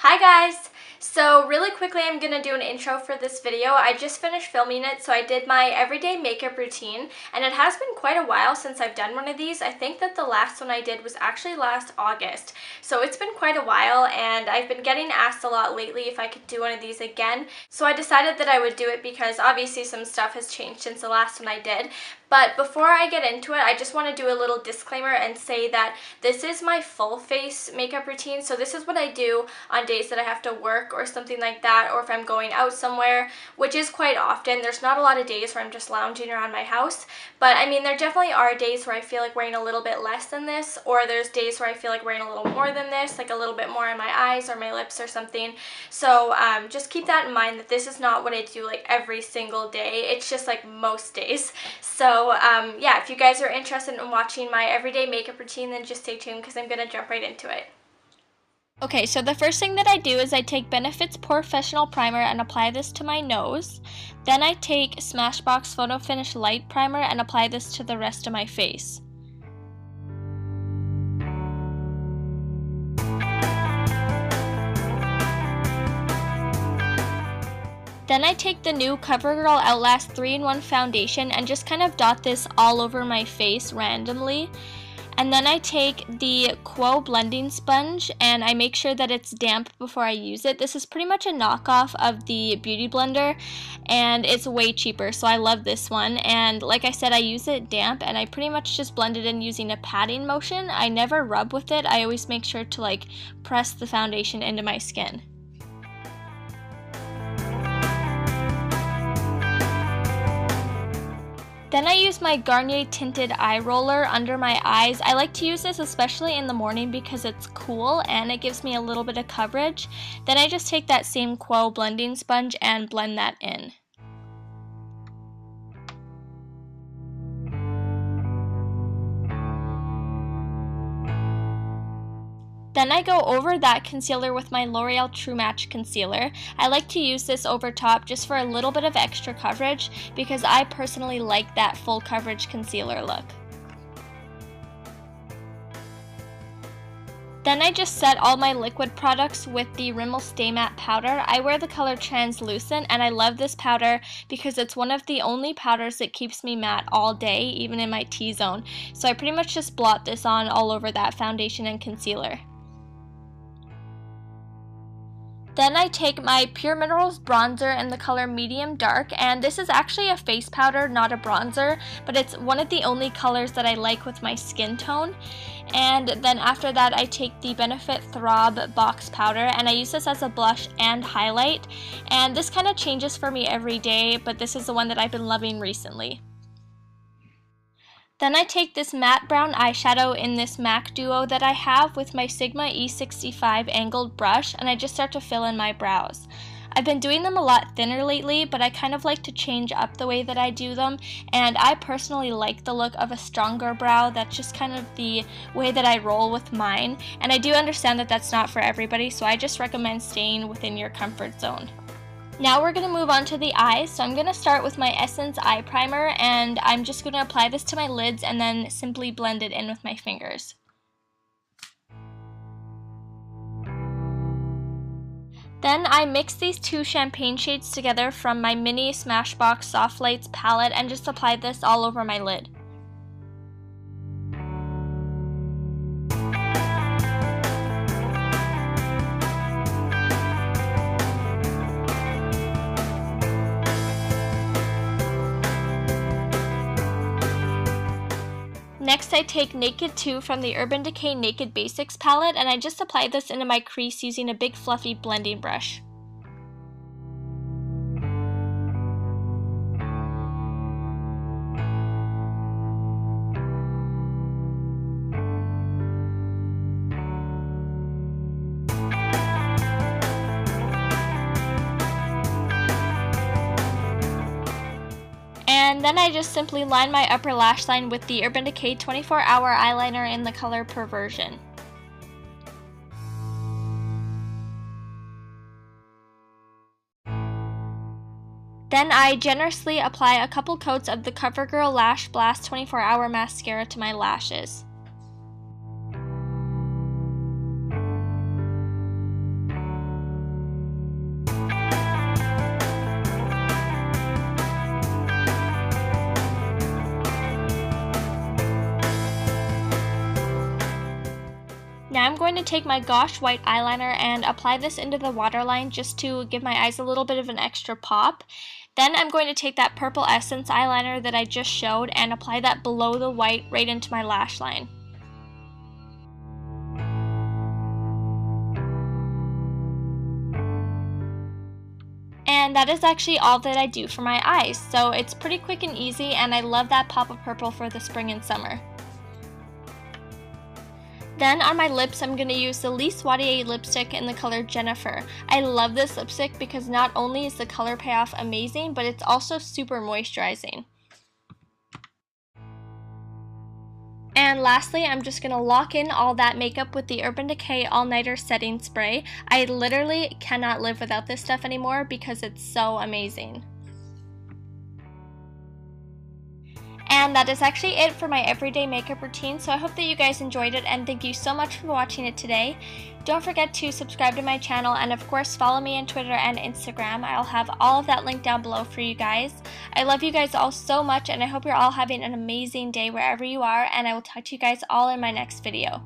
Hi guys! So really quickly I'm going to do an intro for this video. I just finished filming it, so I did my everyday makeup routine, and it has been quite a while since I've done one of these. I think that the last one I did was actually last August, so it's been quite a while, and I've been getting asked a lot lately if I could do one of these again, so I decided that I would do it because obviously some stuff has changed since the last one I did. But before I get into it, I just want to do a little disclaimer and say that this is my full face makeup routine. So this is what I do on days that I have to work or something like that, or if I'm going out somewhere, which is quite often. There's not a lot of days where I'm just lounging around my house, but I mean, there definitely are days where I feel like wearing a little bit less than this, or there's days where I feel like wearing a little more than this, like a little bit more on my eyes or my lips or something. So just keep that in mind, that this is not what I do like every single day. It's just like most days. So yeah, if you guys are interested in watching my everyday makeup routine, then just stay tuned because I'm going to jump right into it. Okay, so the first thing that I do is I take Benefit's Professional Primer and apply this to my nose. Then I take Smashbox Photo Finish Light Primer and apply this to the rest of my face. Then I take the new CoverGirl Outlast 3-in-1 foundation and just kind of dot this all over my face randomly. And then I take the Quo blending sponge and I make sure that it's damp before I use it. This is pretty much a knockoff of the Beauty Blender, and it's way cheaper, so I love this one. And like I said, I use it damp, and I pretty much just blend it in using a patting motion. I never rub with it. I always make sure to like press the foundation into my skin. Then I use my Garnier Tinted Eye Roller under my eyes. I like to use this especially in the morning because it's cool and it gives me a little bit of coverage. Then I just take that same Quo blending sponge and blend that in. Then I go over that concealer with my L'Oreal True Match Concealer. I like to use this over top just for a little bit of extra coverage because I personally like that full coverage concealer look. Then I just set all my liquid products with the Rimmel Stay Matte powder. I wear the color Translucent, and I love this powder because it's one of the only powders that keeps me matte all day, even in my T-zone. So I pretty much just blot this on all over that foundation and concealer. Then I take my Pure Minerals bronzer in the color Medium Dark, and this is actually a face powder, not a bronzer, but it's one of the only colors that I like with my skin tone. And then after that I take the Benefit Throb Box Powder, and I use this as a blush and highlight, and this kind of changes for me every day, but this is the one that I've been loving recently. Then I take this matte brown eyeshadow in this MAC Duo that I have with my Sigma E65 angled brush, and I just start to fill in my brows. I've been doing them a lot thinner lately, but I kind of like to change up the way that I do them, and I personally like the look of a stronger brow. That's just kind of the way that I roll with mine, and I do understand that that's not for everybody, so I just recommend staying within your comfort zone. Now we're going to move on to the eyes, so I'm going to start with my Essence Eye Primer, and I'm just going to apply this to my lids and then simply blend it in with my fingers. Then I mix these two champagne shades together from my mini Smashbox Soft Lights palette and just apply this all over my lid. Next I take Naked 2 from the Urban Decay Naked Basics palette, and I just apply this into my crease using a big fluffy blending brush. And then I just simply line my upper lash line with the Urban Decay 24-Hour Eyeliner in the color Perversion. Then I generously apply a couple coats of the CoverGirl Lash Blast 24-Hour Mascara to my lashes. Now I'm going to take my Gosh White eyeliner and apply this into the waterline just to give my eyes a little bit of an extra pop. Then I'm going to take that Purple Essence eyeliner that I just showed and apply that below the white right into my lash line. And that is actually all that I do for my eyes, so it's pretty quick and easy, and I love that pop of purple for the spring and summer. Then on my lips, I'm going to use the Lise Watier lipstick in the color Jennifer. I love this lipstick because not only is the color payoff amazing, but it's also super moisturizing. And lastly, I'm just going to lock in all that makeup with the Urban Decay All Nighter Setting Spray. I literally cannot live without this stuff anymore because it's so amazing. And that is actually it for my everyday makeup routine, so I hope that you guys enjoyed it, and thank you so much for watching it today. Don't forget to subscribe to my channel, and of course follow me on Twitter and Instagram. I'll have all of that linked down below for you guys. I love you guys all so much, and I hope you're all having an amazing day wherever you are, and I will talk to you guys all in my next video.